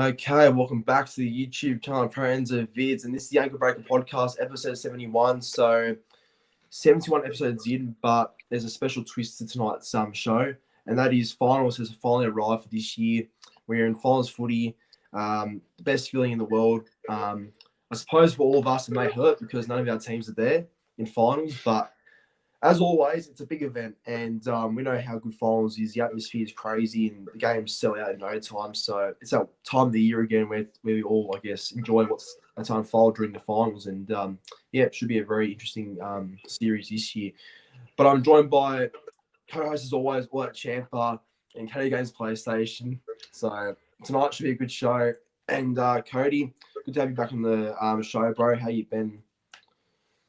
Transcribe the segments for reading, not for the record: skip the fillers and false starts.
Okay, welcome back to the YouTube channel, friends of Vidz, and this is the Ankle Breaker Podcast, episode 71. So, 71 episodes in, but there's a special twist to tonight's show, and that is finals has finally arrived for this year. We're in finals footy, the best feeling in the world. I suppose for all of us, it may hurt because none of our teams are there in finals, but as always, it's a big event, and we know how good finals is. The atmosphere is crazy, and the games sell out in no time. So it's that time of the year again where we all, I guess, enjoy what's to unfold during the finals. And it should be a very interesting series this year. But I'm joined by co-host as always, all at Champa and Cody Games Playstation. So tonight should be a good show. And Cody, good to have you back on the show, bro. How you been?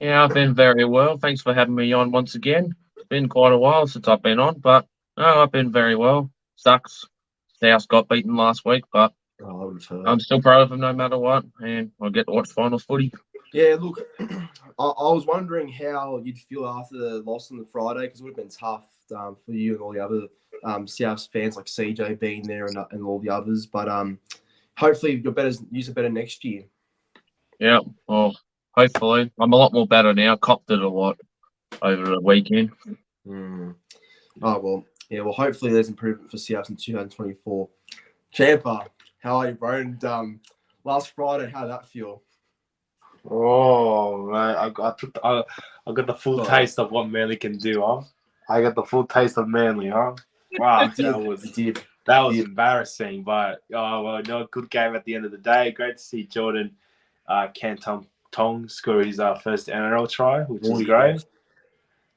Yeah, I've been very well. Thanks for having me on once again. It's been quite a while since I've been on, but no, I've been very well. Sucks. South got beaten last week, but I'm still proud of them no matter what, and I'll get to watch finals footy. Yeah, look, I was wondering how you'd feel after the loss on the Friday, because it would have been tough for you and all the other South fans like CJ being there and all the others. But hopefully you're better, use it better next year. Yeah, well, hopefully. I'm a lot more better now. Copped it a lot over the weekend. Oh, well, yeah, well, hopefully there's improvement for South in 2024. Champa, how are you, bro? And last Friday, how did that feel? Oh man, I got the full taste of what Manly can do, huh? I got the full taste of Manly, huh? Wow, that was embarrassing, but no, good game at the end of the day. Great to see Jordan Tong score his first NRL try, which is great.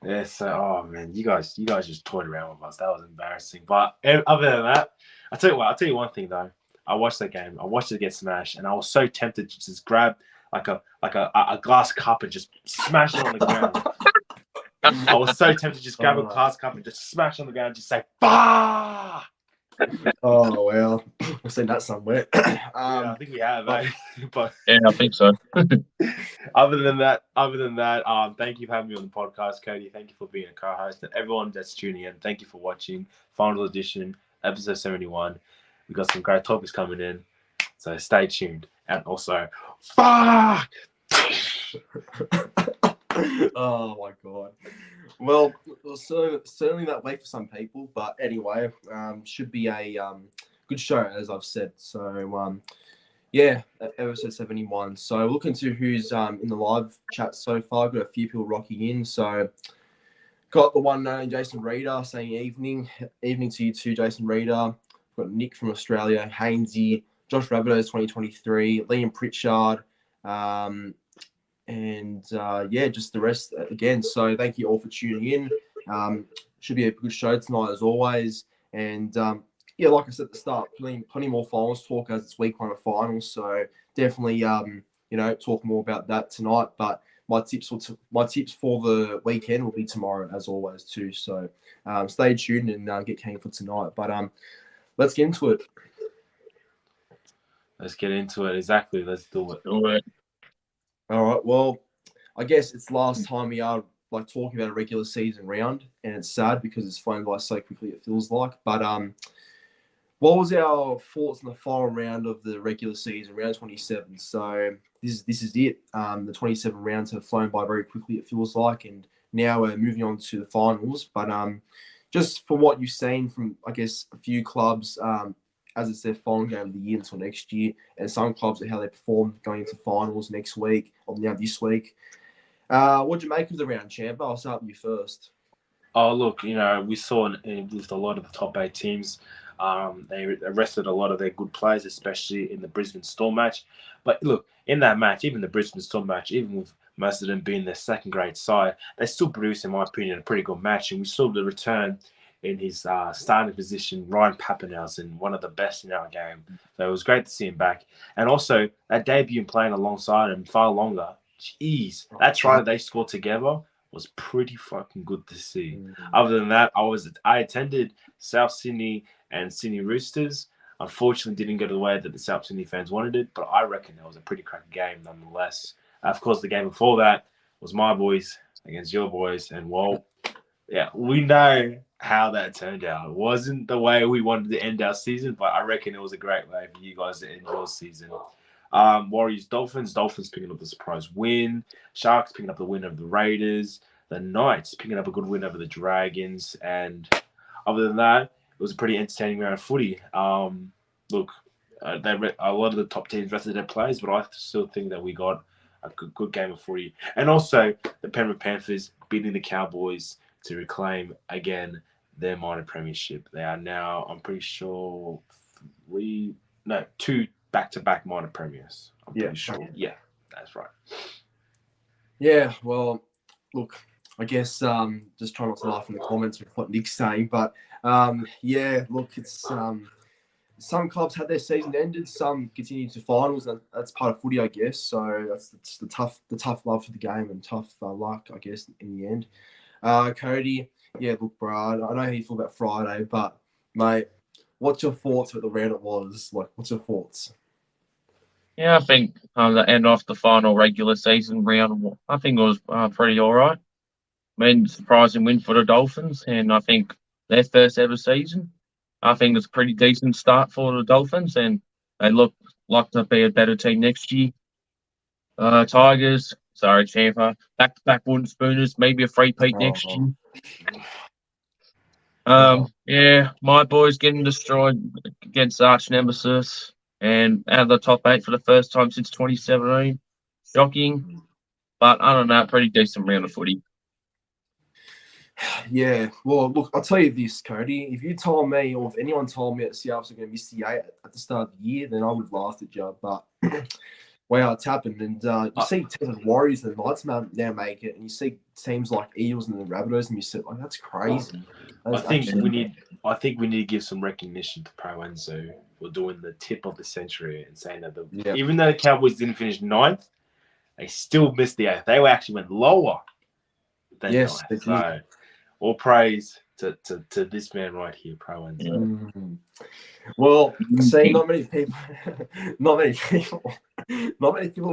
Yeah, so man, you guys just toyed around with us. That was embarrassing. But other than that, I'll tell you one thing though. I watched that game. I watched it get smashed, and I was so tempted to just grab like a glass cup and just smash it on the ground. I was so tempted to just grab a glass cup and just smash on the ground and just say "bah." Oh well, we've seen that somewhere. Yeah, I think we have, but yeah, I think so. Other than that, thank you for having me on the podcast, Cody. Thank you for being a co-host, and everyone that's tuning in. Thank you for watching Final Edition, episode 71. We got some great topics coming in, so stay tuned. And also, fuck. Oh my god. Well, certainly that way for some people, but anyway, should be a good show as I've said. So episode 71. So looking to who's in the live chat so far. Got a few people rocking in. So got the one Jason Reader saying evening to you too, Jason Reader. Got Nick from Australia, Hainsey, Josh Rabbitohs 2023, Liam Pritchard, just the rest again. So thank you all for tuning in. Should be a good show tonight as always. And like I said at the start, plenty more finals talk as it's week one of finals. So definitely talk more about that tonight. But my tips for the weekend will be tomorrow as always too. So stay tuned and get keen for tonight. But let's get into it. Let's get into it. Exactly. Let's do it. All right. Well, I guess it's last time we are talking about a regular season round, and it's sad because it's flown by so quickly. It feels like. But what was our thoughts on the final round of the regular season, round 27? So this is it. The 27 rounds have flown by very quickly. It feels like, and now we're moving on to the finals. But just from what you've seen from, I guess, a few clubs. As it's their final game of the year until next year, and some clubs how they perform going into finals next week or now this week. What do you make of the round, Champa? I'll start with you first. Oh, look, we saw with a lot of the top 8 teams, they arrested a lot of their good players, especially in the Brisbane Storm match. But look, in that match, even the Brisbane Storm match, even with most of them being their second-grade side, they still produced, in my opinion, a pretty good match, and we saw the return in his starting position, Ryan Papenhuyzen, one of the best in our game. So it was great to see him back. And also, that debut playing alongside him far longer, jeez, that try that they scored together was pretty fucking good to see. Other than that, I attended South Sydney and Sydney Roosters. Unfortunately, didn't go the way that the South Sydney fans wanted it, but I reckon it was a pretty cracking game nonetheless. Of course, the game before that was my boys against your boys, and well, Yeah, we know how that turned out. It wasn't the way we wanted to end our season, but I reckon it was a great way for you guys to end your season. Warriors, Dolphins. Dolphins picking up the surprise win. Sharks picking up the win over the Raiders. The Knights picking up a good win over the Dragons. And other than that, it was a pretty entertaining round of footy. Look, a lot of the top teams rested their players, but I still think that we got a good game of footy. And also, the Penrith Panthers beating the Cowboys to reclaim again their minor premiership. They are now, I'm pretty sure, two back-to-back minor premiers. I'm pretty sure. Yeah, that's right. Yeah, well, look, I guess just try not to laugh in the comments with what Nick's saying, but yeah, look, it's some clubs had their season ended, some continued to finals, and that's part of footy, I guess. So that's the tough love for the game and tough luck, I guess, in the end. Cody, yeah, look, bro, I know how you feel about Friday, but mate, what's your thoughts about the round it was? Like, what's your thoughts? Yeah, I think the end off the final regular season round, I think it was pretty all right. I mean, surprising win for the Dolphins, and I think their first ever season. I think it's a pretty decent start for the Dolphins, and they look like to be a better team next year. Tigers, sorry, Champa, back-to-back wooden spooners, maybe a three-peat next year. Yeah, my boys getting destroyed against arch nemesis and out of the top 8 for the first time since 2017. Shocking, but I don't know, pretty decent round of footy. Yeah, well, look, I'll tell you this, Cody. If you told me, or if anyone told me that Seahawks are going to miss the 8 at the start of the year, then I would have laughed at you. But wow, it's happened. And you see teams like Warriors and the Knights now make it, and you see teams like Eagles and the Rabbitohs, and you say, like, that's crazy. I think we need to give some recognition to Pro Enzo for doing the tip of the century and saying that even though the Cowboys didn't finish 9th, they still missed the 8th. They actually went lower than 9th. So all praise to this man right here, Pro Enzo. Mm-hmm. Well, see, not many people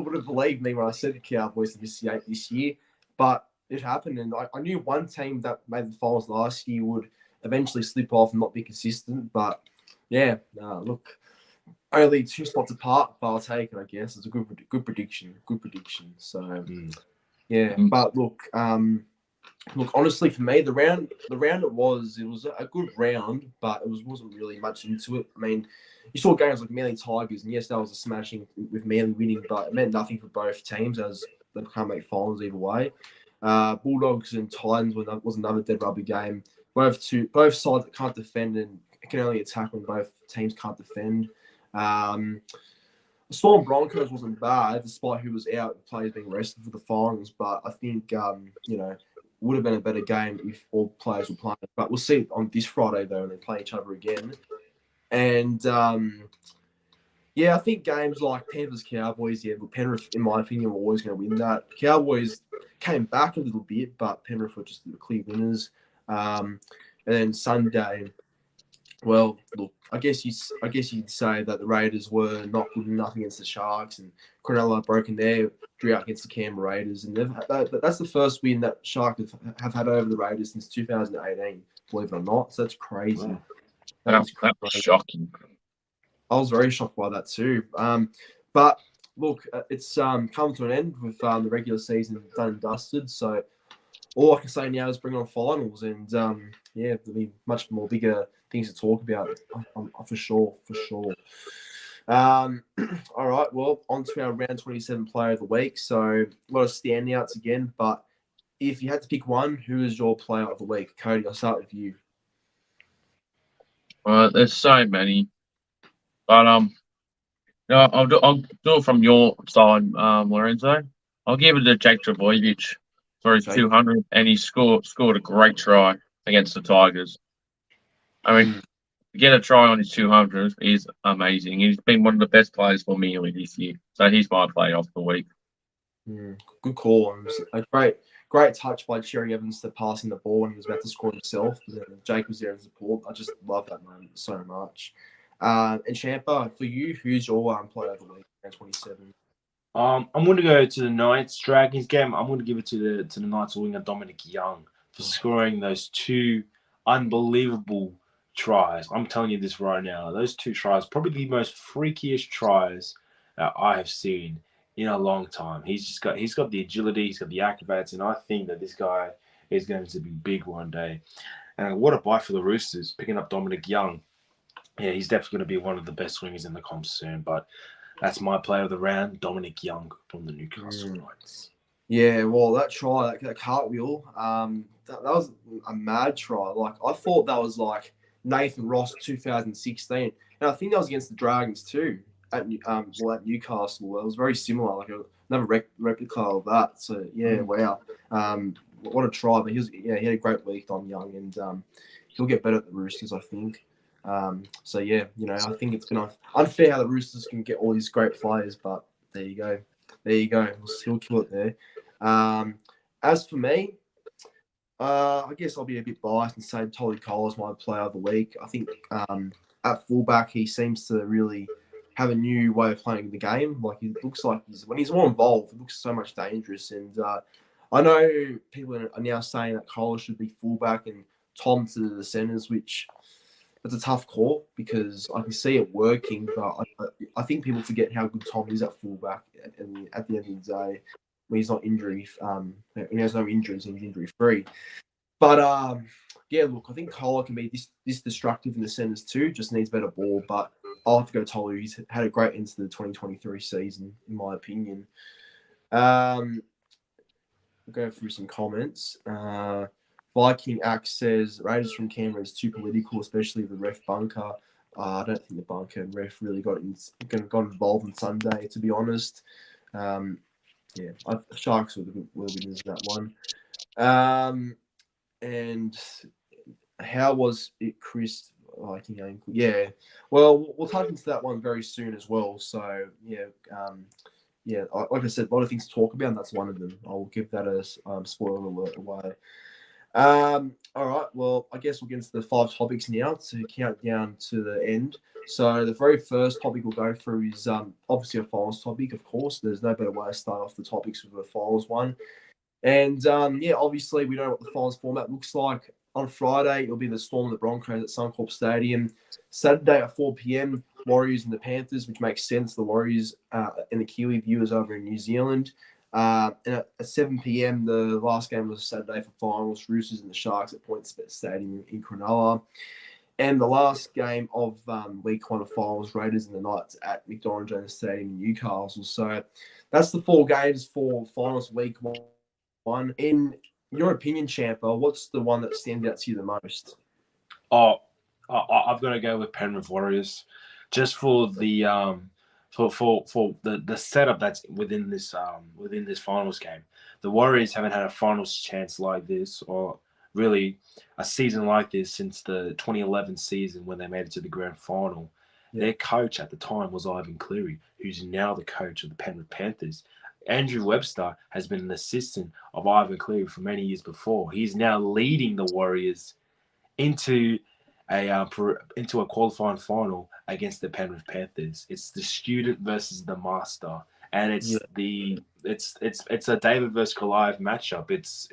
would have believed me when I said the Cowboys to miss the 8 this year, but it happened, and I knew one team that made the finals last year would eventually slip off and not be consistent. But yeah, look, only 2 spots apart, but I'll take it. I guess it's a good prediction. So yeah, but look, honestly, for me, the round it was a good round, but it wasn't really much into it. I mean, you saw games like Manly Tigers, and yes, that was a smashing with Manly winning, but it meant nothing for both teams as they can't make finals either way. Bulldogs and Titans was another dead rubber game. Both sides that can't defend and can only attack when both teams can't defend. Storm Broncos wasn't bad, despite who was out, the players being rested for the finals. But I think would have been a better game if all players were playing. But we'll see on this Friday though, and they play each other again. And yeah, I think games like Panthers Cowboys, but Penrith, in my opinion, were always going to win that. Cowboys came back a little bit, but Penrith were just the clear winners. And then Sunday, well, look, I guess you'd say that the Raiders were not good enough against the Sharks, and Cronulla broken their drought against the Canberra Raiders, and that's the first win that Sharks have had over the Raiders since 2018, believe it or not. So that's crazy. Wow. That was shocking. I was very shocked by that too. But look, it's come to an end with the regular season done and dusted. So all I can say now is bring on finals, and yeah, there'll be much more bigger things to talk about for sure. All right, well, on to our round 27 player of the week. So a lot of standouts again, but if you had to pick one, who is your player of the week? Cody, I'll start with you. There's so many, but I'll do it from your side, Lorenzo. I'll give it to Jake Trbojevic for his 200, and he scored a great try against the Tigers. I mean, to get a try on his 200 is amazing. He's been one of the best players for me this year, so he's my player of the week. Good call. A great touch by Cherry Evans to passing the ball when he was about to score himself. Jake was there in support. I just love that moment so much. And Champa, for you, who's your player of the week? 27. I'm going to go to the Knights Dragons game. I'm going to give it to the Knights winger Dominic Young. for scoring those 2 unbelievable tries. I'm telling you this right now. Those 2 tries, probably the most freakiest tries that I have seen in a long time. He's got the agility, he's got the acrobats, and I think that this guy is going to be big one day. And what a buy for the Roosters, picking up Dominic Young. Yeah, he's definitely going to be one of the best wingers in the comp soon. But that's my player of the round, Dominic Young from the Newcastle Knights. Yeah, well, that try, that cartwheel, that was a mad try. Like, I thought that was like Nathan Ross 2016, and I think that was against the Dragons too at Newcastle. It was very similar, like another replica of that. So yeah, wow, what a try! But he had a great week on Young, and he'll get better at the Roosters, I think. So yeah, I think it's been unfair how the Roosters can get all these great players, but there you go. He'll kill it there. As for me, I guess I'll be a bit biased and say Tolly Cole is my player of the week. I think at fullback he seems to really have a new way of playing the game. Like, it looks like when he's more involved, it looks so much dangerous. And I know people are now saying that Cole should be fullback and Tom to the centres, which it's a tough call because I can see it working, but I think people forget how good Tom is at fullback at the end of the day when he's not when he has no injuries and he's injury free. But yeah, look, I think Kohler can be this destructive in the centres too. Just needs better ball, but I'll have to go Tolu. He's had a great end to the 2023 season, in my opinion. We'll go through some comments. Viking Axe says Raiders from Canberra is too political, especially the ref bunker. I don't think the bunker and ref really got involved on Sunday, to be honest. Yeah, Sharks were the winners of that one. And how was it, Chris? Viking ankle? Yeah. Well, we'll touch into that one very soon as well. So yeah, like I said, a lot of things to talk about, and that's one of them. I'll give that a spoiler alert away. All right, well, I guess we'll get into the 5 topics now to count down to the end. So the very first topic we'll go through is obviously a finals topic, of course. There's no better way to start off the topics with a finals one. And yeah, obviously we know what the finals format looks like. On Friday, it'll be the Storm and the Broncos at Suncorp Stadium. Saturday at 4 p.m, Warriors and the Panthers, which makes sense. The Warriors and the Kiwi viewers over in New Zealand. And at 7 p.m, the last game was Saturday for finals, Roosters and the Sharks at PointsBet Stadium in Cronulla. And the last game of week 1 of finals, Raiders and the Knights at McDonald Jones Stadium in Newcastle. So that's the 4 games for finals week 1. In your opinion, Champa, what's the one that stands out to you the most? I've got to go with Penrith Warriors, just for the for the setup that's within this finals game. The Warriors haven't had a finals chance like this, or really a season like this, since the 2011 season when they made it to the grand final. Yeah. Their coach at the time was Ivan Cleary, who's now the coach of the Penrith Panthers. Andrew Webster has been an assistant of Ivan Cleary for many years before. He's now leading the Warriors into a qualifying final against the Penrith Panthers. It's the student versus the master, and it's a David versus Goliath matchup. It's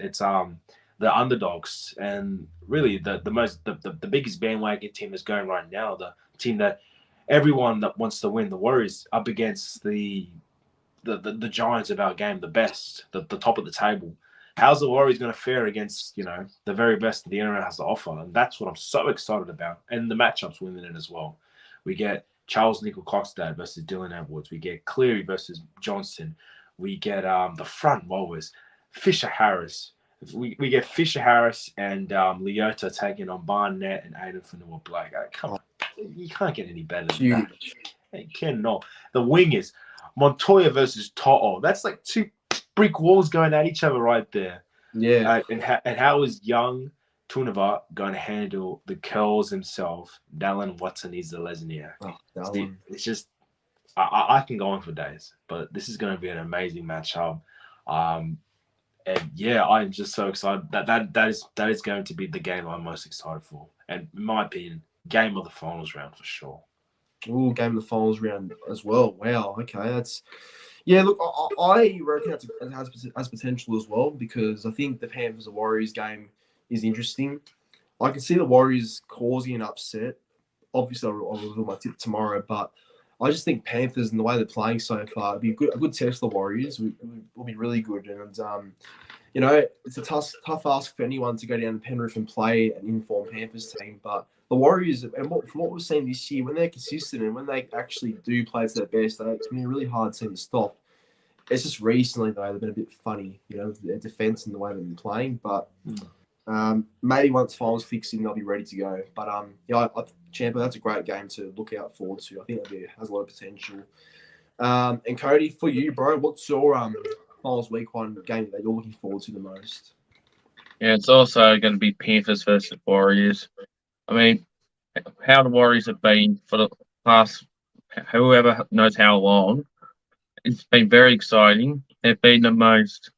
the underdogs, and really the biggest bandwagon team that's going right now, the team that everyone that wants to win, the Warriors, up against the giants of our game, the best, the top of the table. How's the Warriors going to fare against, the very best the NRL has to offer? And that's what I'm so excited about. And the matchups within it as well. We get Charles Nickel-Coxdad versus Dylan Edwards. We get Cleary versus Johnson. We get the front rowers, Fisher Harris. We get Fisher Harris and Leota taking on Barnett and Aiden Fanua-Blake. You can't get any better than that. You cannot. The wingers, Montoya versus To'o. That's like 2 brick walls going at each other right there. Yeah. And how is young Tunava going to handle the curls himself? Dallin Watson is the Lesniak. It's just, I can go on for days, but this is going to be an amazing matchup. And yeah, I'm just so excited. That is going to be the game I'm most excited for. And in my opinion, game of the finals round for sure. Ooh, game of the finals round as well. Wow. Okay, that's. Yeah, look, I reckon it has potential as well, because I think the Panthers and Warriors game is interesting. I can see the Warriors causing an upset. Obviously, I'll reveal my tip tomorrow, but I just think Panthers and the way they're playing so far, it'd be a good test for the Warriors. Will be really good. And, it's a tough ask for anyone to go down to Penrith and play an informed Panthers team. But the Warriors, and from what we've seen this year, when they're consistent and when they actually do play to their best, they can be a really hard team to stop. It's just recently, though, they've been a bit funny, with their defense and the way they've been playing. But maybe once finals fix in, they'll be ready to go. But Champa, that's a great game to look out forward to. I think that has a lot of potential. And Cody, for you, bro, what's your finals week 1 game that you're looking forward to the most? Yeah, it's also going to be Panthers versus Warriors. I mean, how the Warriors have been for the past, whoever knows how long, it's been very exciting. They've been the most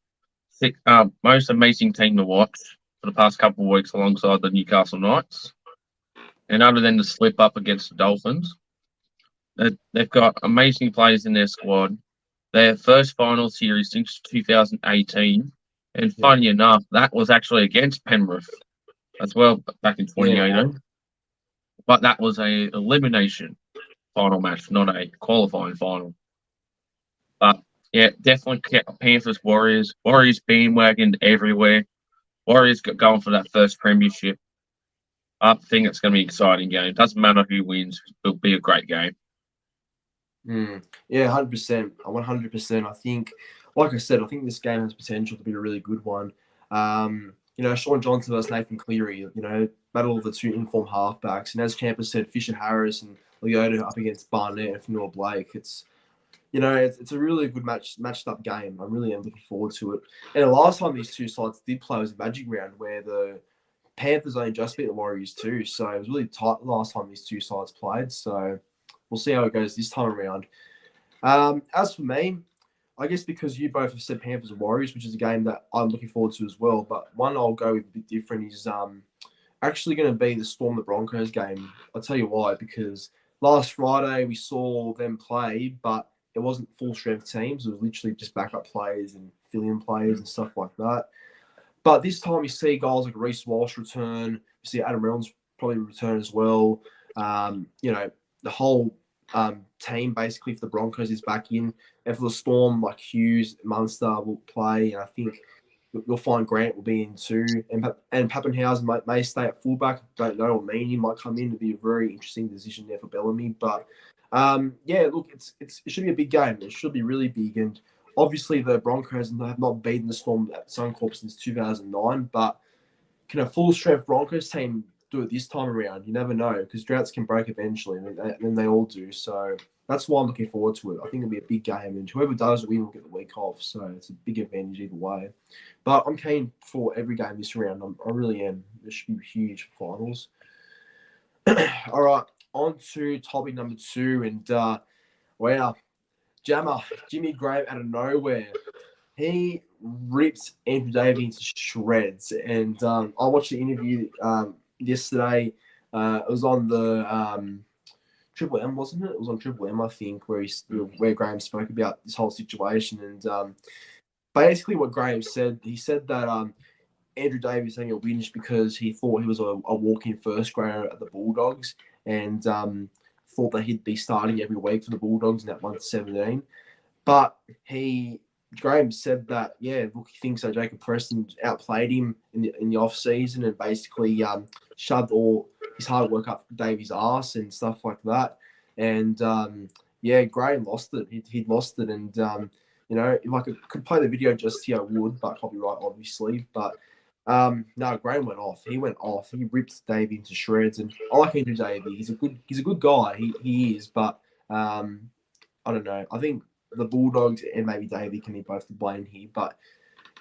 amazing team to watch for the past couple of weeks alongside the Newcastle Knights. And other than the slip up against the Dolphins, they've got amazing players in their squad. Their first final series since 2018. And funny enough, that was actually against Penrith as well back in 2018. Yeah. But that was a elimination final match, not a qualifying final. But yeah, definitely Panthers, Warriors. Warriors bandwagoned everywhere. Warriors got going for that first premiership. I think it's going to be an exciting game. It doesn't matter who wins. It'll be a great game. Yeah, 100%. 100%. I think, like I said, I think this game has potential to be a really good one. Sean Johnson versus Nathan Cleary, battle of the 2 informed halfbacks. And as Champa said, Fisher Harris and Leota up against Barnett and Fanua Blake. It's a really good matched up game. I really am looking forward to it. And the last time these two sides did play was a Magic Round where the Panthers only just beat the Warriors too. So it was really tight the last time these two sides played. So we'll see how it goes this time around. As for me, I guess because you both have said Panthers and Warriors, which is a game that I'm looking forward to as well. But one I'll go with a bit different is actually going to be the Storm the Broncos game. I'll tell you why. Because last Friday we saw them play, but it wasn't full strength teams. It was literally just backup players and fill-in players and stuff like that. But this time you see guys like Reece Walsh return. You see Adam Reynolds probably return as well. The whole team basically for the Broncos is back in. And for the Storm, like Hughes, Munster will play. And I think you'll find Grant will be in too. And Pappenhausen may stay at fullback. Don't know. Or Meany might come in. It'll be a very interesting decision there for Bellamy. But look, it should be a big game. It should be really big. And obviously the Broncos have not beaten the Storm at Suncorp since 2009. But can a full-strength Broncos team do it this time around? You never know, because droughts can break eventually, and they all do. So that's why I'm looking forward to it. I think it'll be a big game, and whoever does win will get the week off. So it's a big advantage either way. But I'm keen for every game this round. I really am. This should be huge for finals. All right, on to topic number 2, and wow, Jimmy Graham out of nowhere. He rips Andrew Davey into shreds. And I watched the interview yesterday. It was on the Triple M, wasn't it? It was on Triple M, I think, where Graham spoke about this whole situation. And basically what Graham said, he said that Andrew Davies having a whinge because he thought he was a walk-in first grader at the Bulldogs and thought that he'd be starting every week for the Bulldogs in that 1-17. But Graham said that, look, he thinks that Jacob Preston outplayed him in the off-season and basically shoved all his hard work up Davies' arse and stuff like that. And, Graham lost it. He'd lost it. And, if I could play the video just here, I would, but copyright, obviously. But, no, Graham went off. He went off. He ripped Davey into shreds. And I like Andrew Davey. He's a good guy. He is. But, I don't know. I think the Bulldogs and maybe Davey can be both to blame here. But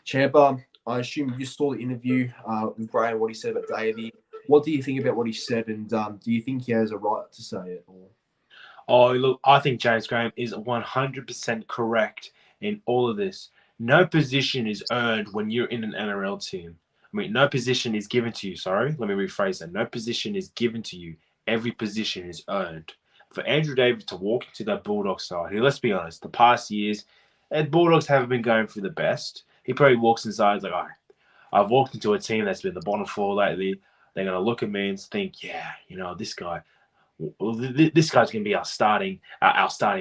Champa, I assume you saw the interview with Graham, what he said about Davey. What do you think about what he said, and do you think he has a right to say it? Oh, look, I think James Graham is 100% correct in all of this. No position is earned when you're in an NRL team. I mean, no position is given to you. Sorry, let me rephrase that. No position is given to you. Every position is earned. For Andrew Davies to walk into that Bulldog side, let's be honest, the past years, Bulldogs haven't been going for the best. He probably walks inside, he's like, all right, I've walked into a team that's been the bottom four lately. They're going to look at me and think, yeah, this guy, this guy's going to be our starting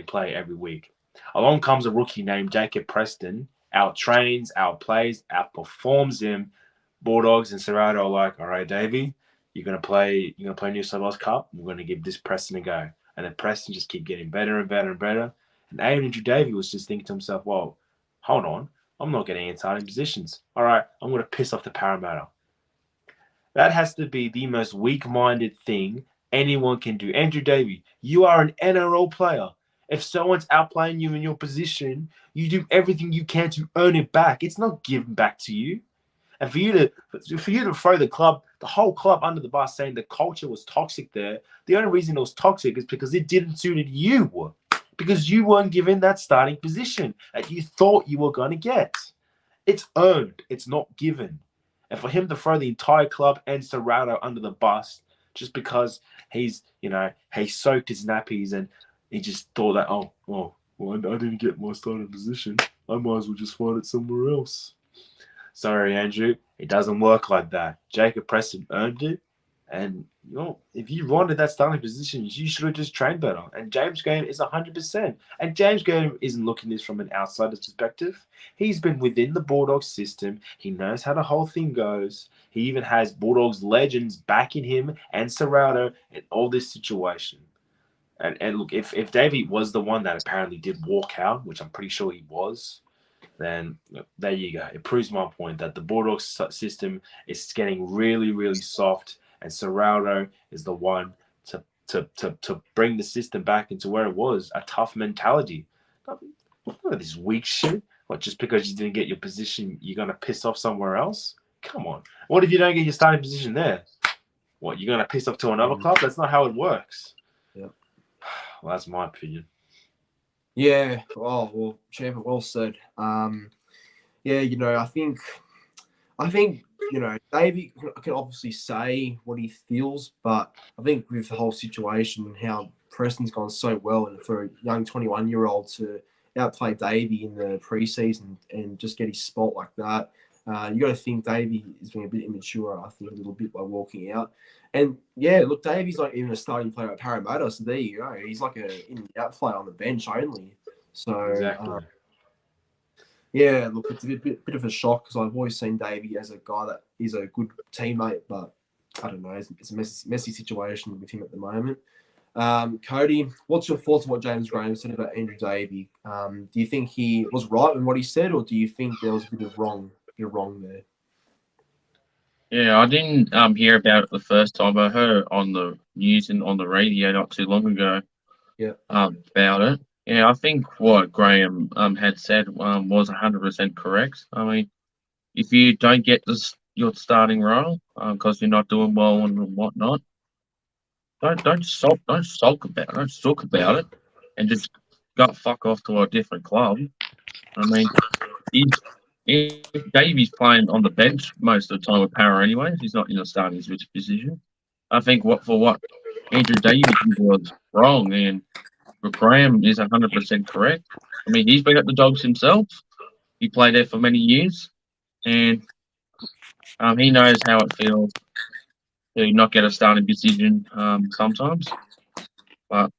player every week. Along comes a rookie named Jacob Preston, outtrains, outplays, outperforms him. Bulldogs and Serrato are like, all right, Davey, you're gonna play New South Wales Cup. We're gonna give this Preston a go, and then Preston just keep getting better and better and better. And Andrew Davey was just thinking to himself, "Whoa, hold on, I'm not getting in starting positions. All right, I'm gonna piss off the Parramatta." That has to be the most weak-minded thing anyone can do. Andrew Davey, you are an NRL player. If someone's outplaying you in your position, you do everything you can to earn it back. It's not given back to you. And for you to throw the whole club under the bus, saying the culture was toxic there, the only reason it was toxic is because it didn't suit you, because you weren't given that starting position that you thought you were going to get. It's earned. It's not given. And for him to throw the entire club and Serrato under the bus just because he soaked his nappies and he just thought that, I didn't get my starting position. I might as well just find it somewhere else. Sorry, Andrew. It doesn't work like that. Jacob Preston earned it. And, if you wanted that starting position, you should have just trained better. And James Graham is 100%. And James Graham isn't looking at this from an outsider's perspective. He's been within the Bulldogs system. He knows how the whole thing goes. He even has Bulldogs legends backing him and Serrato in all this situation. And look, if Davey was the one that apparently did walk out, which I'm pretty sure he was, then there you go. It proves my point that the Bulldogs system is getting really, really soft, and Serrato is the one to bring the system back into where it was, a tough mentality. Not this weak shit. What, just because you didn't get your position, you're going to piss off somewhere else? Come on. What if you don't get your starting position there? What, you're going to piss off to another club? That's not how it works. Yeah. Well, that's my opinion. Yeah. Oh, well, Champa, well said. Yeah, I think, Davey can obviously say what he feels, but I think with the whole situation and how Preston's gone so well, and for a young 21-year-old to outplay Davey in the preseason and just get his spot like that, you got to think Davey is being a bit immature, I think, a little bit by walking out. And yeah, look, Davey's like even a starting player at Parramatta, so there you go. He's like a in-and-out player on the bench only. So Exactly. yeah, look, it's a bit of a shock because I've always seen Davey as a guy that is a good teammate, but I don't know, it's a messy situation with him at the moment. Cody, what's your thoughts on what James Graham said about Andrew Davey? Do you think he was right in what he said, or do you think there was a bit of wrong there? Yeah, I didn't hear about it the first time. I heard it on the news and on the radio not too long ago. Yeah. About it. Yeah, I think what Graham had said was 100% correct. I mean, if you don't get your starting role because you're not doing well and whatnot, don't sulk about it, and just go fuck off to a different club. I mean, if Davey's playing on the bench most of the time with Para anyways, he's not in a starting position. I think what Andrew Davey did was wrong, and Graham is 100% correct. I mean, he's been at the Dogs himself. He played there for many years, and he knows how it feels to not get a starting position sometimes. But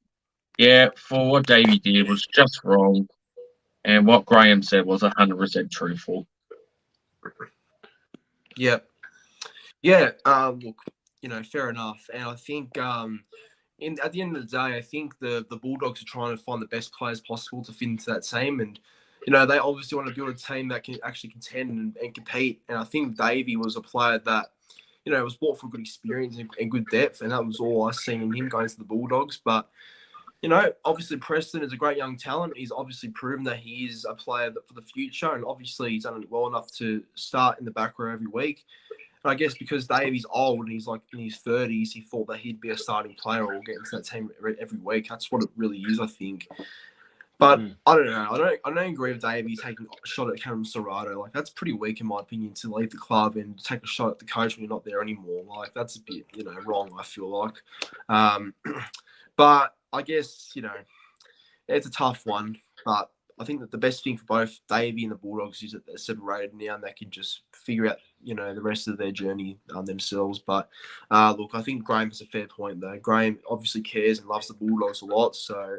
yeah, for what Davey did was just wrong, and what Graham said was 100% truthful. Yeah. Yeah. Look, fair enough, and I think at the end of the day, I think the Bulldogs are trying to find the best players possible to fit into that team, and they obviously want to build a team that can actually contend and compete. And I think Davey was a player that was brought for good experience and good depth, and that was all I seen in him going to the Bulldogs. But obviously Preston is a great young talent. He's obviously proven that he is a player for the future, and obviously he's done it well enough to start in the back row every week. And I guess because Davey's old and he's like in his 30s, he thought that he'd be a starting player or get into that team every week. That's what it really is, I think. But I don't know. I don't agree with Davey taking a shot at Cameron Serrato. Like, that's pretty weak in my opinion to leave the club and take a shot at the coach when you're not there anymore. Like, that's a bit wrong, I feel like. But I guess it's a tough one. But I think that the best thing for both Davey and the Bulldogs is that they're separated now and they can just figure out, the rest of their journey themselves. But look, I think Graham has a fair point though. Graham obviously cares and loves the Bulldogs a lot, so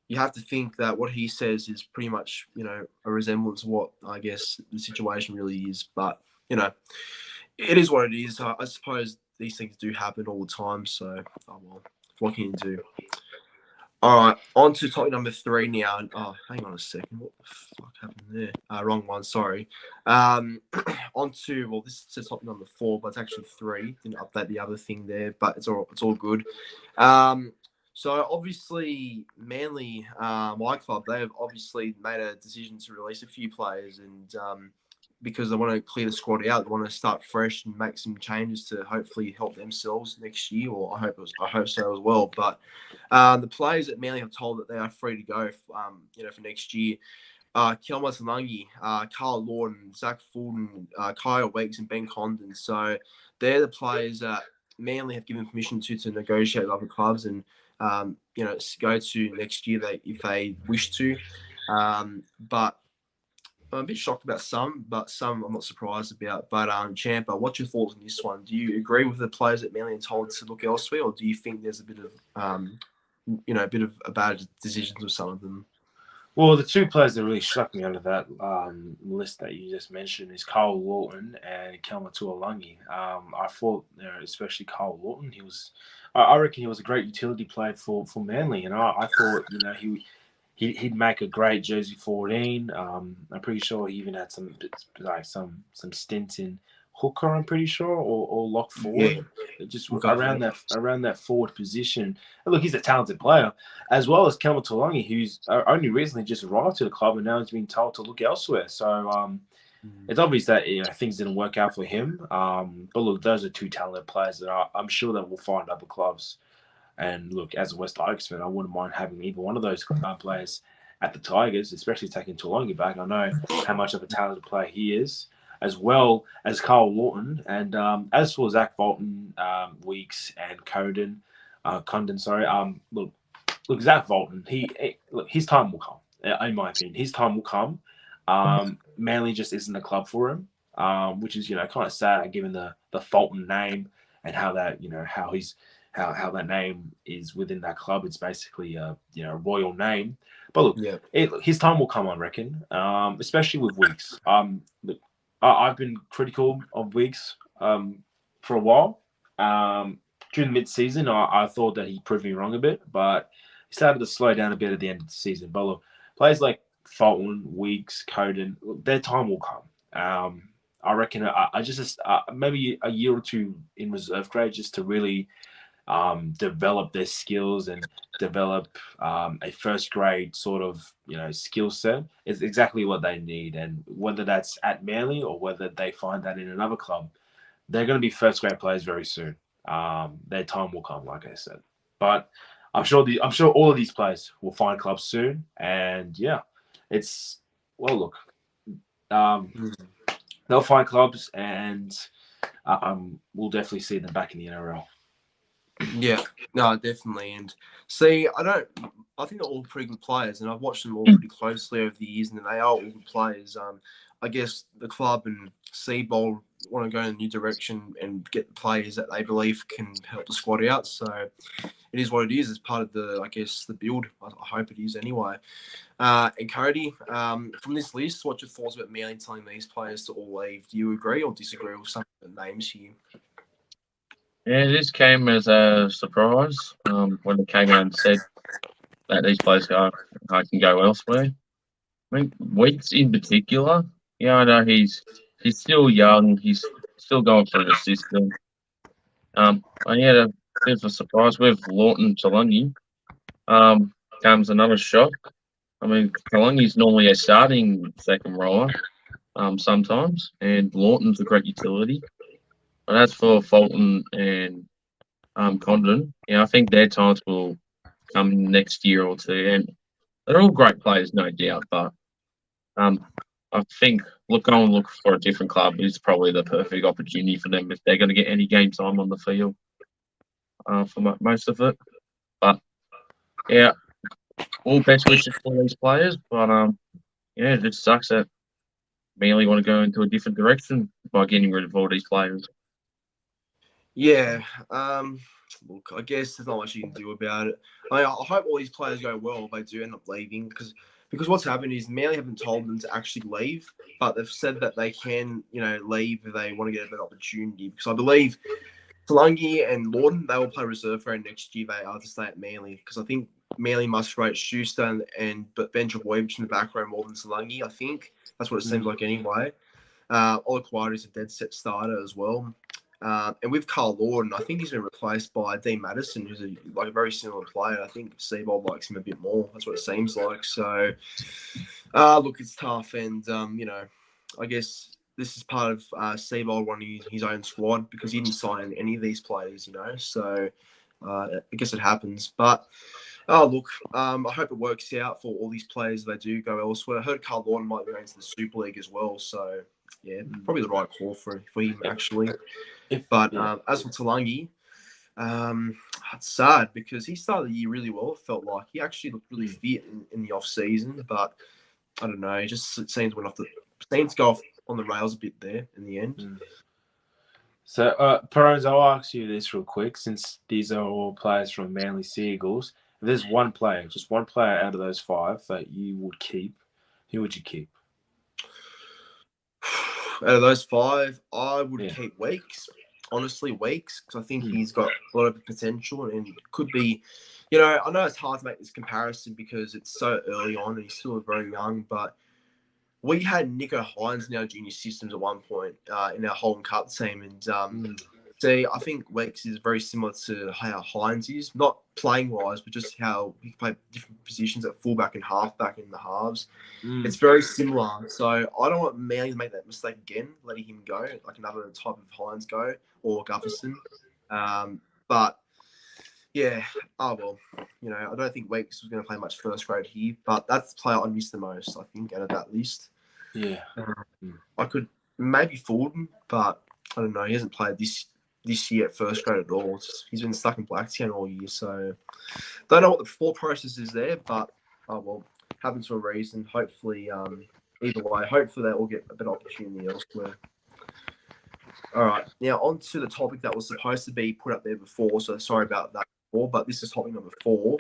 you have to think that what he says is pretty much, a resemblance of what I guess the situation really is. But, it is what it is. I suppose these things do happen all the time. So, oh well, what can you do? All right, on to topic number 3 now. Oh, hang on a second. What the fuck happened there? Wrong one, sorry. This says topic number 4, but it's actually 3. Didn't update the other thing there, but it's all good. So obviously, Manly, my club, they have obviously made a decision to release a few players, and because they want to clear the squad out, they want to start fresh and make some changes to hopefully help themselves next year, or I hope so as well. But the players at Manly have told that they are free to go, for next year. Kelma Talangi, Carl Lawton, Zach Fulton, Kyle Weeks, and Ben Condon. So they're the players that Manly have given permission to negotiate with other clubs and go to next year if they wish to. But I'm a bit shocked about some, but some I'm not surprised about. But Champa, what's your thoughts on this one? Do you agree with the players that Manly are told to look elsewhere, or do you think there's a bit of a bad decisions with some of them? Well, the 2 players that really struck me out of that list that you just mentioned is Carl Lawton and Kelma Tuolangi. I thought, especially Carl Lawton, I reckon he was a great utility player for Manly, and I thought, he'd make a great jersey 14. I'm pretty sure he even had some stints in hooker, I'm pretty sure, or lock forward. Yeah. Just around that forward position. And look, he's a talented player, as well as Kelma Tuolangi, who's only recently just arrived to the club and now he's been told to look elsewhere. So it's obvious that things didn't work out for him. But look, those are 2 talented players that I'm sure that will find other clubs. And look, as a West Tigers fan, I wouldn't mind having either one of those players at the Tigers, especially taking Tuolangi back. I know how much of a talented player he is, as well as Carl Lawton. And as for Zach Fulton, Weeks, and Condon, look, Zach Fulton, his time will come. In my opinion, his time will come. Manly just isn't the club for him, which is kind of sad given the Fulton name and how that how that name is within that club. It's basically a royal name. But look, his time will come, I reckon, especially with Weeks. Look, I've been critical of Weeks for a while. During the mid-season, I thought that he proved me wrong a bit, but he started to slow down a bit at the end of the season. But look, players like Fulton, Weeks, Coden, their time will come. I reckon I just maybe a year or 2 in reserve grade just to really develop their skills and develop a first grade sort of skill set is exactly what they need. And whether that's at Manly or whether they find that in another club, they're going to be first grade players very soon. Their time will come, like I said. But I'm sure all of these players will find clubs soon. And look, they'll find clubs, and we'll definitely see them back in the NRL. Yeah, no, definitely. And see, I think they're all pretty good players, and I've watched them all pretty closely over the years, and they are all good players. I guess the club and Seabold want to go in a new direction and get the players that they believe can help the squad out. So it is what it is. It's part of the build. I hope it is anyway. And Cody, from this list, what's your thoughts about Manly telling these players to all leave? Do you agree or disagree with some of the names here? Yeah, this came as a surprise when it came out and said that these players can go elsewhere. I mean, Weeks in particular, I know he's still young. He's still going through the system. I had a bit of a surprise with Lawton Talangi. Comes another shock. I mean, Talangi's normally a starting second rower sometimes, and Lawton's a great utility. And as for Fulton and Condon, I think their times will come next year or 2. And they're all great players, no doubt. But I think look for a different club is probably the perfect opportunity for them if they're going to get any game time on the field for most of it. But all best wishes for these players, but yeah, it just sucks that Manly want to go into a different direction by getting rid of all these players. Yeah. Look, I guess there's not much you can do about it. I hope all these players go well if they do end up leaving because what's happened is Manly haven't told them to actually leave, but they've said that they can, leave if they want to get a better opportunity. Because I believe Talangi and Lorden, they will play reserve for next year. They are to stay at Manly because I think Manly must rate Schuster but Ben Trebojevic in the back row more than Talangi. I think that's what it seems like anyway. Ola Kawari is a dead set starter as well. And with Carl Lorden, I think he's been replaced by Dean Madison, who's a very similar player. I think Seabold likes him a bit more. That's what it seems like. So, look, it's tough. And, I guess this is part of Seabold running his own squad because he didn't sign any of these players, So, I guess it happens. But, look, I hope it works out for all these players if they do go elsewhere. I heard Carl Lorden might be going to the Super League as well. So, yeah, probably the right call for him, actually. As for Talangi, it's sad because he started the year really well. It felt like he actually looked really fit in the off season, but I don't know. It just seems to go off on the rails a bit there in the end. So, Perons, I'll ask you this real quick, since these are all players from Manly Seagulls. If there's one player, just one player out of those 5 that you would keep, who would you keep? Out of those 5, I would keep Weeks. Honestly, Weeks, because I think he's got a lot of potential and could be, I know it's hard to make this comparison because it's so early on and he's still very young, but we had Nico Hines in our junior systems at one point in our Holden Cup team. And I think Weeks is very similar to how Hines is, not playing-wise, but just how he can play different positions at fullback and halfback in the halves. It's very similar. So I don't want Manly to make that mistake again, letting him go, like another type of Hines go, or Gufferson. But, yeah, I don't think Weeks was going to play much first grade here, but that's the player I miss the most, I think, out of that list. Yeah. I could maybe forward him, but I don't know. He hasn't played this year at first grade at all. He's been stuck in Blacktown all year, so don't know what the thought process is there, but happens for a reason. Hopefully, either way, hopefully they all get a better opportunity elsewhere. All right, now on to the topic that was supposed to be put up there before, so sorry about that before, but this is topic number 4.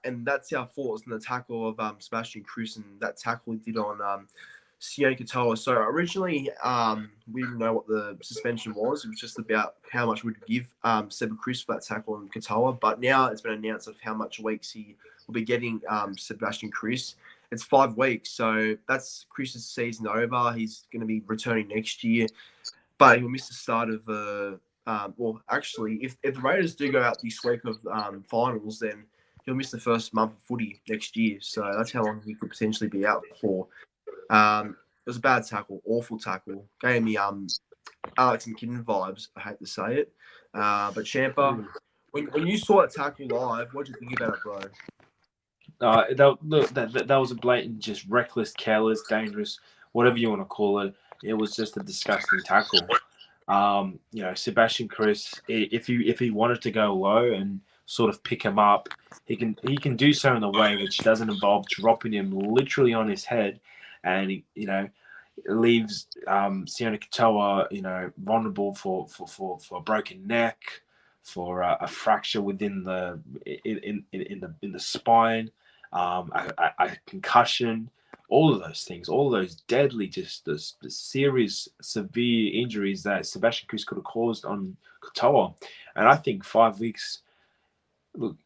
And that's our thoughts on the tackle of Sebastian Kruse and that tackle he did on Sione Katoa. So originally, we didn't know what the suspension was. It was just about how much we'd give Seba Kruse for that tackle on Katoa. But now it's been announced of how much weeks he will be getting Sebastian Kruse. It's 5 weeks, so that's Kruse's season over. He's going to be returning next year, but he'll miss the start of the. If the Raiders do go out this week of finals, then he'll miss the first month of footy next year. So that's how long he could potentially be out for. It was a bad tackle, awful tackle. Gave me Alex and Kidden vibes. I hate to say it, but Champa, when you saw that tackle live, what did you think about it, bro? That was a blatant, just reckless, careless, dangerous, whatever you want to call it. It was just a disgusting tackle. Sebastian Kruse, if he wanted to go low and sort of pick him up, he can do so in a way which doesn't involve dropping him literally on his head, and it leaves Sione Katoa vulnerable for a broken neck, for a fracture within in the spine, a concussion. All of those things, all of those deadly, just the serious, severe injuries that Sebastian Kruse could have caused on Katoa. And I think 5 weeks, look,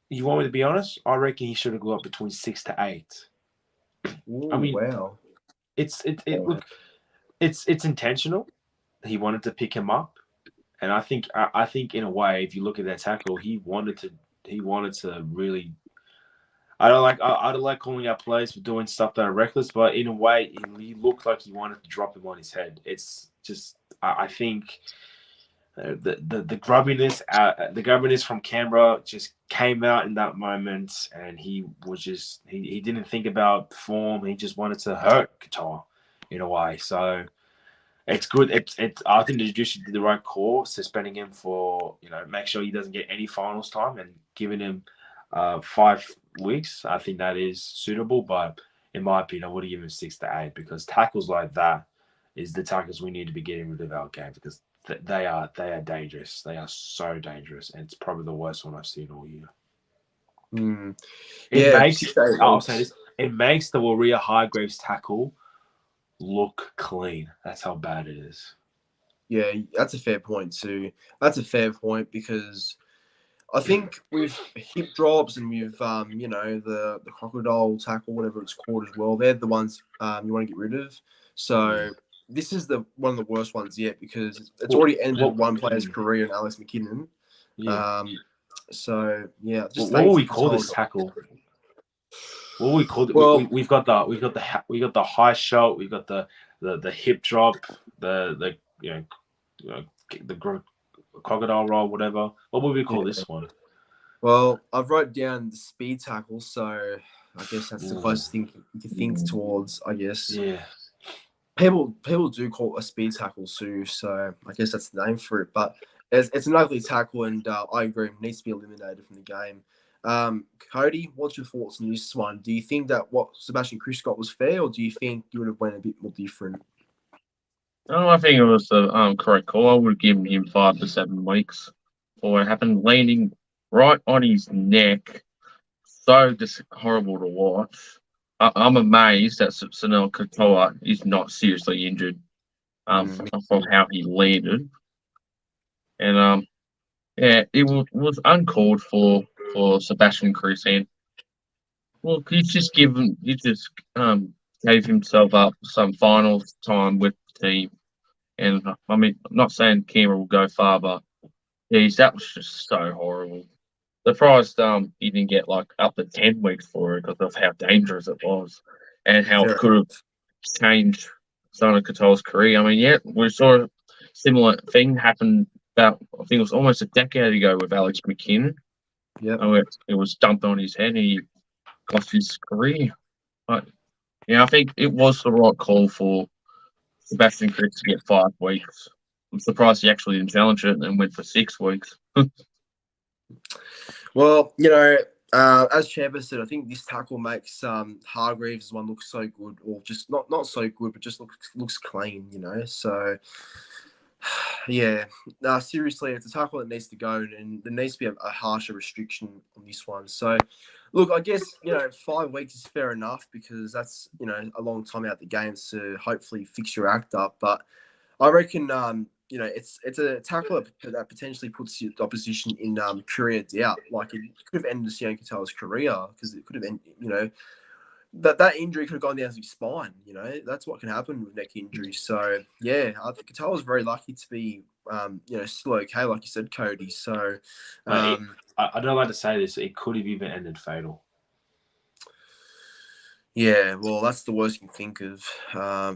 you want me to be honest? I reckon he should have gone up between 6 to 8. Ooh, I mean, wow. Look, it's intentional. He wanted to pick him up. And I think in a way, if you look at that tackle, he wanted to really. I don't like calling out players for doing stuff that are reckless, but in a way, he looked like he wanted to drop him on his head. It's just, I think, the grubbiness from Canberra just came out in that moment, and he didn't think about form. He just wanted to hurt Katoa in a way. So it's good. I think the judiciary did the right call, suspending him for make sure he doesn't get any finals time and giving him 5 weeks. I think that is suitable, but in my opinion, I would have given him 6 to 8 because tackles like that is the tackles we need to be getting rid of our game because they are dangerous. They are so dangerous, and it's probably the worst one I've seen all year. I'll say this: it makes the Warrior Hargraves tackle look clean. That's how bad it is. Yeah, that's a fair point too. That's a fair point because I think with hip drops and with the crocodile tackle, whatever it's called as well, they're the ones you want to get rid of. So this is one of the worst ones yet because it's already ended one player's career in Alex McKinnon. Yeah. So yeah, just what will we call this tackle? What we call it? Well, we've got the high shot, we've got the hip drop, the crocodile roll, whatever. What would we call this one? Well, I've wrote down the speed tackle, so I guess that's the closest thing you can think towards. I guess. Yeah. People do call it a speed tackle, Sue. So I guess that's the name for it. But it's an ugly tackle, and I agree, it needs to be eliminated from the game. Cody, what's your thoughts on this one? Do you think that what Sebastian Chris got was fair, or do you think you would have went a bit more different? No, I think it was the correct call. I would have given him 5 to 7 weeks before it happened, landing right on his neck. So just horrible to watch. I'm amazed that Sunil Katoa is not seriously injured from how he landed. And it was uncalled for Sebastian Chris. And well, he just gave himself up some final time with the team. And I mean, I'm not saying Canberra will go far, but geez, that was just so horrible. Surprised he didn't get like up to 10 weeks for it because of how dangerous it was and how it could have changed Sana Katoa's career. I mean, yeah, we saw a similar thing happen about, I think it was almost a decade ago with Alex McKinnon. Yeah, it was dumped on his head and he lost his career. But yeah, I think it was the right call for Sebastian Chris to get 5 weeks. I'm surprised he actually didn't challenge it and went for 6 weeks. Well, as Champa said, I think this tackle makes Hargreaves' one look so good, or just not so good, but just looks clean, So, yeah, seriously, it's a tackle that needs to go, and there needs to be a harsher restriction on this one. So, look, I guess 5 weeks is fair enough because that's a long time out the game to hopefully fix your act up. But I reckon it's a tackle that potentially puts the opposition in career doubt. Like it could have ended Sione Katoa's career because it could have ended, that injury could have gone down to his spine. That's what can happen with neck injuries. So yeah, I think Katoa was very lucky to be still okay, like you said, Cody. So I don't like to say this, it could have even ended fatal. Yeah, well, that's the worst you can think of.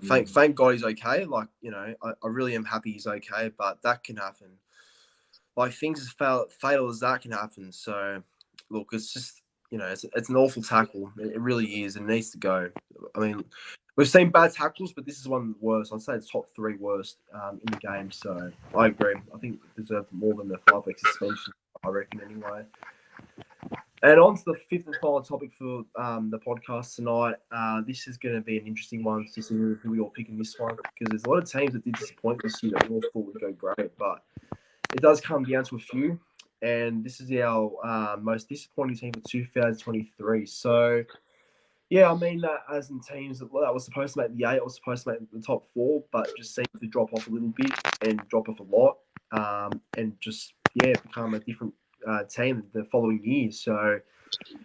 Thank God he's okay. Like, I really am happy he's okay, but that can happen. Like, things as fatal as that can happen. So, look, it's just, it's an awful tackle. It really is. It needs to go. I mean, we've seen bad tackles, but this is one of the worst. I'd say it's top 3 worst in the game. So, I agree. I think it deserved more than the 5-week suspension, I reckon, anyway. And on to the 5th and final topic for the podcast tonight. This is going to be an interesting one to see who we all pick in this one because there's a lot of teams that did disappoint this year that we all thought would go great, but it does come down to a few. And this is our most disappointing team for 2023. So, yeah, I mean that as in teams that was supposed to make the 8, was supposed to make the top 4, but just seemed to drop off a little bit and drop off a lot, and just become a different team the following year. So,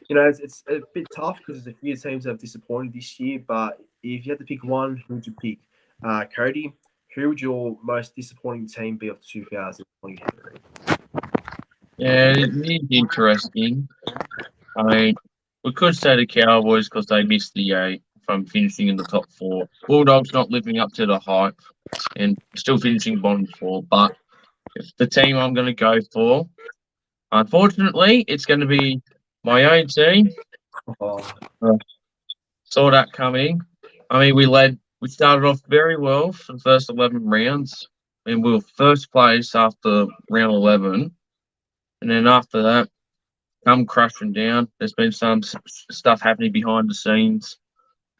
it's a bit tough because there's a few teams that have disappointed this year. But if you had to pick one, who would you pick? Cody, who would your most disappointing team be of 2023? Yeah, it is interesting. I mean, we could say the Cowboys because they missed the 8 from finishing in the top 4. Bulldogs not living up to the hype and still finishing bottom 4. But if the team I'm going to go for, unfortunately, it's going to be my own team. Saw that coming. I mean, we started off very well for the first 11 rounds, and we were first place after round 11. And then after that, come crashing down. There's been some stuff happening behind the scenes,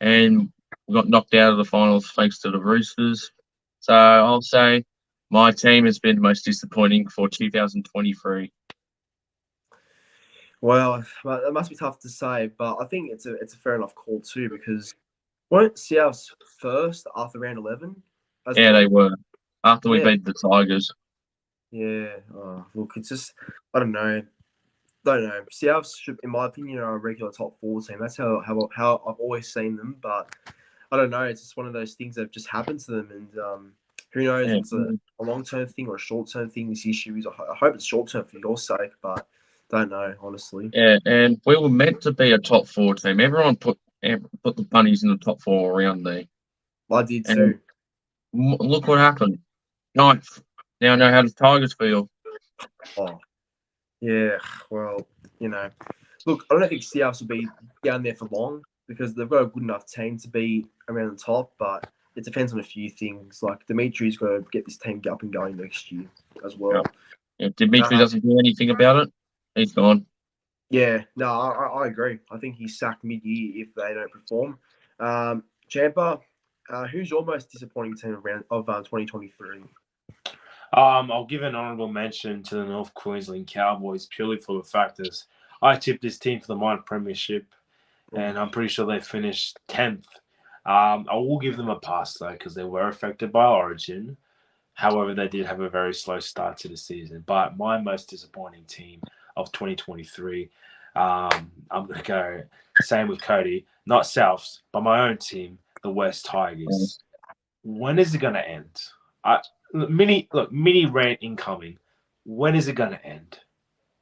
and we got knocked out of the finals thanks to the Roosters. So I'll say my team has been the most disappointing for 2023. Well, that must be tough to say, but I think it's a fair enough call too, because weren't Souths first after round 11? Yeah, they were. After we Yeah. beat the Tigers. Yeah. Oh, look, it's just, I don't know. Souths should, in my opinion, are a regular top 4 team. That's how I've always seen them, but I don't know. It's just one of those things that have just happened to them, and who knows? Yeah. It's a long-term thing or a short-term thing. This issue is. I hope it's short-term for your sake, but don't know, honestly. Yeah, and we were meant to be a top 4 team. Everyone put the bunnies in the top 4 around there. I did too. Look what happened. Ninth. Now I know how the Tigers feel. Oh, yeah. Well, look, I don't think Souths will be down there for long because they've got a good enough team to be around the top, but it depends on a few things. Like Dimitri's got to get this team up and going next year as well. If Dimitri doesn't do anything about it, he's gone. Yeah, no, I agree. I think he's sacked mid-year if they don't perform. Champa, who's your most disappointing team of 2023? I'll give an honourable mention to the North Queensland Cowboys purely for the fact that I tipped this team for the minor premiership, and I'm pretty sure they finished 10th. I will give them a pass though because they were affected by Origin. However, they did have a very slow start to the season. But my most disappointing team of 2023, I'm going to go same with Cody, not Souths, but my own team, the West Tigers. When is it going to end? Mini rant incoming. When is it going to end?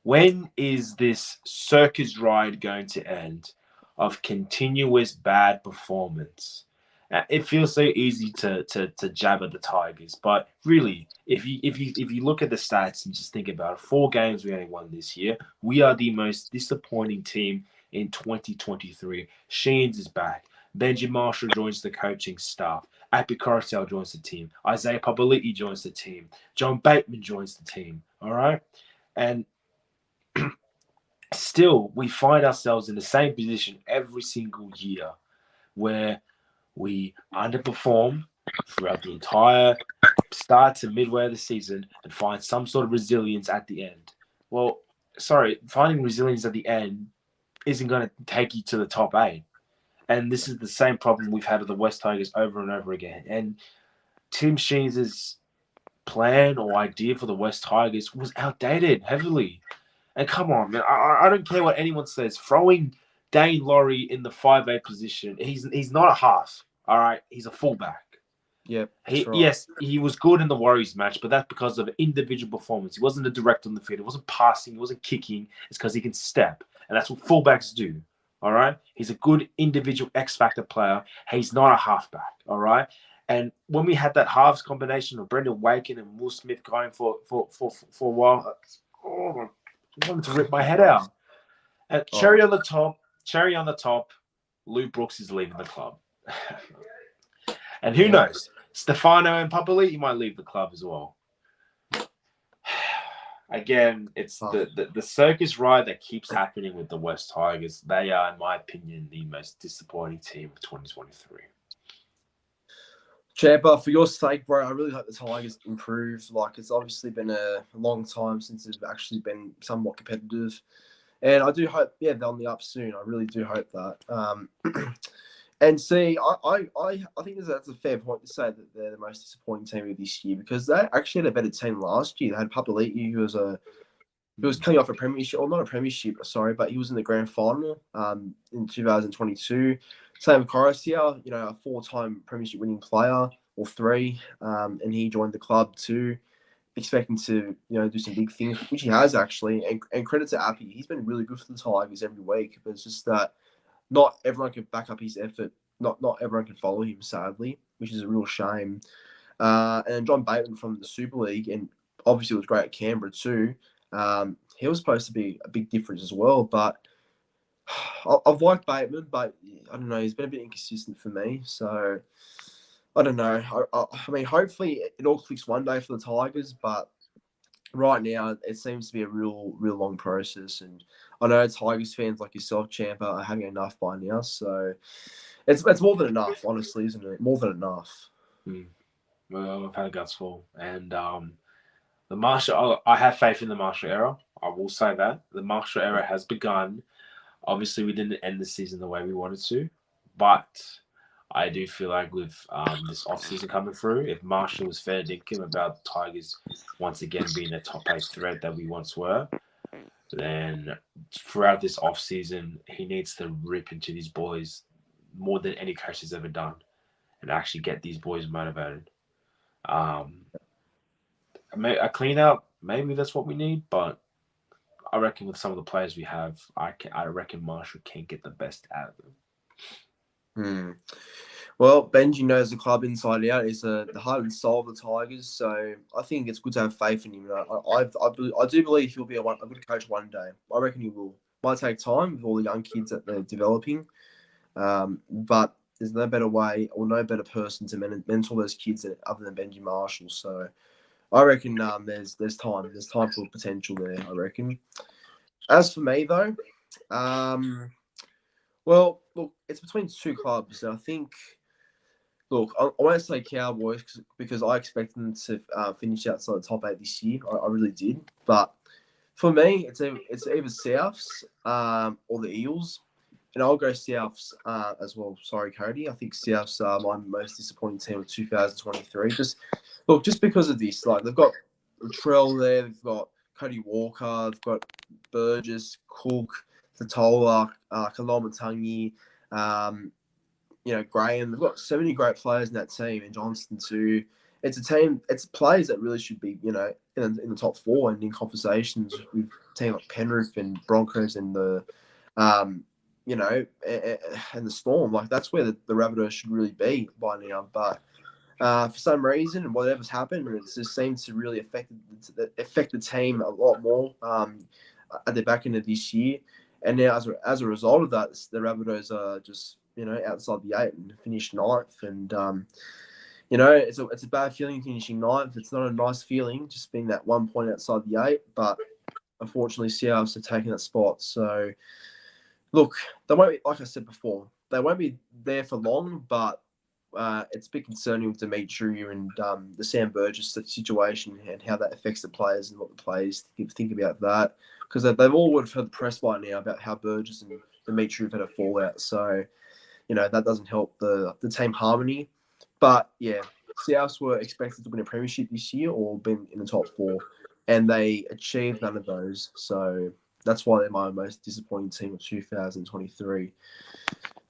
When is this circus ride going to end of continuous bad performance? It feels so easy to jab at the Tigers, but really, if you look at the stats and just think about it, 4 games we only won this year. We are the most disappointing team in 2023. Sheens is back. Benji Marshall joins the coaching staff. Api Coruscant joins the team. Isaiah Papali'i joins the team. John Bateman joins the team. All right, and still we find ourselves in the same position every single year, where we underperform throughout the entire start to midway of the season and find some sort of resilience at the end. Well, finding resilience at the end isn't going to take you to the top 8. And this is the same problem we've had with the West Tigers over and over again. And Tim Sheens' plan or idea for the West Tigers was outdated heavily. And come on, man, I don't care what anyone says. Throwing Dane Laurie in the 5'8" position, he's not a half. All right, he's a fullback. Yep. Right. Yes, he was good in the Warriors match, but that's because of individual performance. He wasn't a direct on the field. He wasn't passing. He wasn't kicking. It's because he can step, and that's what fullbacks do. All right, he's a good individual X factor player. He's not a halfback. All right, and when we had that halves combination of Brendan Waken and Will Smith going for a while, I wanted to rip my head out. And cherry on the top, Lou Brooks is leaving the club. And who knows? Stefano and Papali'i might leave the club as well. Again, it's the circus ride that keeps happening with the West Tigers. They are, in my opinion, the most disappointing team of 2023. Champa, for your sake, bro, I really hope the Tigers improve. Like, it's obviously been a long time since they've actually been somewhat competitive. And I do hope, they're on the up soon. I really do hope that. And see, I think that's a fair point to say that they're the most disappointing team of this year because they actually had a better team last year. They had Papali'i, who was coming off a premiership, or not a premiership, sorry, but he was in the grand final in 2022. Same with Coruscant, a 4-time premiership winning player, or 3, and he joined the club too, expecting to do some big things, which he has actually. And credit to Appy, he's been really good for the Tigers every week, but it's just that not everyone can back up his effort. Not everyone can follow him, sadly, which is a real shame. And John Bateman from the Super League, and obviously was great at Canberra too. He was supposed to be a big difference as well. But I've liked Bateman, but I don't know. He's been a bit inconsistent for me. So I don't know. I mean, hopefully it all clicks one day for the Tigers, but right now it seems to be a real long process, and I know Tigers fans like yourself, Champa, are having enough by now. So it's more than enough, honestly, isn't it? More than enough. Well, I've had a guts full, and the Marshall. I have faith in the Marshall era. I will say that the Marshall era has begun. Obviously, we didn't end the season the way we wanted to, but I do feel like with this offseason coming through, if Marshall was fair dinkum about the Tigers once again being the top 8 threat that we once were, then throughout this offseason, he needs to rip into these boys more than any coach has ever done and actually get these boys motivated. A clean out, maybe that's what we need, but I reckon with some of the players we have, I reckon Marshall can get the best out of them. Well, Benji knows the club inside out. He's the heart and soul of the Tigers, so I think it's good to have faith in him. I do believe he'll be a good coach one day. I reckon he will. Might take time with all the young kids that they're developing, but there's no better way or no better person to mentor those kids other than Benji Marshall. So I reckon there's time. There's time for potential there, I reckon. As for me, though, well, look, it's between two clubs. And I think, look, I won't say Cowboys because I expect them to finish outside the top 8 this year. I really did. But for me, it's either Souths or the Eels. And I'll go Souths as well. Sorry, Cody. I think Souths are my most disappointing team of 2023. Just because of this. Like, they've got Latrell there. They've got Cody Walker. They've got Burgess, Cook, Tatola, Kalamatangi, Graham. They've got so many great players in that team, and Johnston too. It's a team. It's players that really should be, in the top 4 and in conversations with teams like Penrith and Broncos and the, and the Storm. Like, that's where the Rabbitohs should really be by now. But for some reason, and whatever's happened, it just seems to really affect the team a lot more at the back end of this year. And now, as a result of that, the Rabbitohs are just outside the 8 and finished 9th. And it's a bad feeling finishing 9th. It's not a nice feeling just being that 1 point outside the 8. But unfortunately, Seahawks are taking that spot. So look, they won't be, like I said before, they won't be there for long. But it's a bit concerning with Dimitri and the Sam Burgess situation and how that affects the players and what the players think about that. Because they've all would have heard the press by now about how Burgess and Dimitri have had a fallout. So, that doesn't help the team harmony. But, yeah, Souths were expected to win a premiership this year or been in the top 4. And they achieved none of those. So that's why they're my most disappointing team of 2023.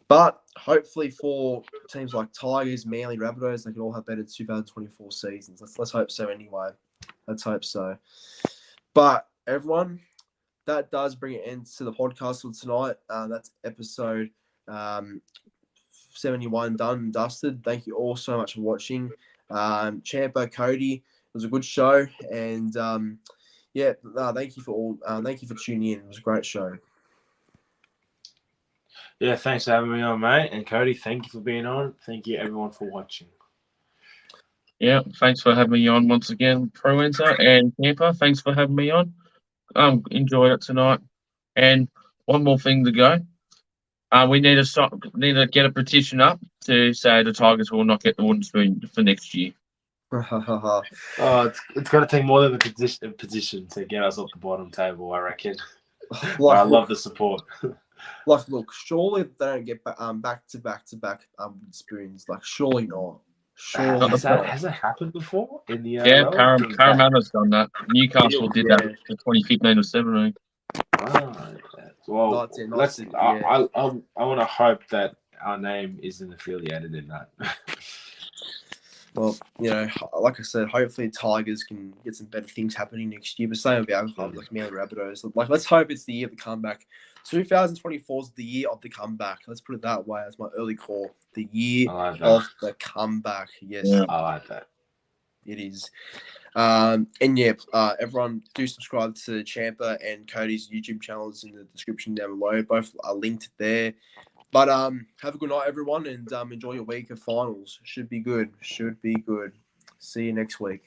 But hopefully for teams like Tigers, Manly, Rabbitohs, they can all have better 2024 seasons. Let's hope so anyway. Let's hope so. But everyone, that does bring an end to the podcast for tonight. That's episode 71 done and dusted. Thank you all so much for watching. Champa, Cody, it was a good show. And thank you for all. Thank you for tuning in. It was a great show. Yeah, thanks for having me on, mate. And Cody, thank you for being on. Thank you, everyone, for watching. Yeah, thanks for having me on once again, Pro-Enter, and Champa. Thanks for having me on. Enjoyed it tonight. And one more thing to go. We need to get a petition up to say the Tigers will not get the wooden spoon for next year. It's going to take more than a position to get us off the bottom table, I reckon. I love the support. Look, surely they don't get back to back spoons. Like, surely not. Has that happened before in the NRL? Parramatta's done that. Newcastle did that in 2015 or 17. Well, I want to hope that our name isn't affiliated in that. Well, like I said, hopefully Tigers can get some better things happening next year. But same with our club, like Manly Rabbitohs. Like, let's hope it's the year of the comeback. 2024 is the year of the comeback. Let's put it that way. That's my early call. The year of the comeback. Yes, yeah. I like that. It is. Everyone do subscribe to Champa and Cody's YouTube channels in the description down below. Both are linked there. But have a good night, everyone, and enjoy your week of finals. Should be good. See you next week.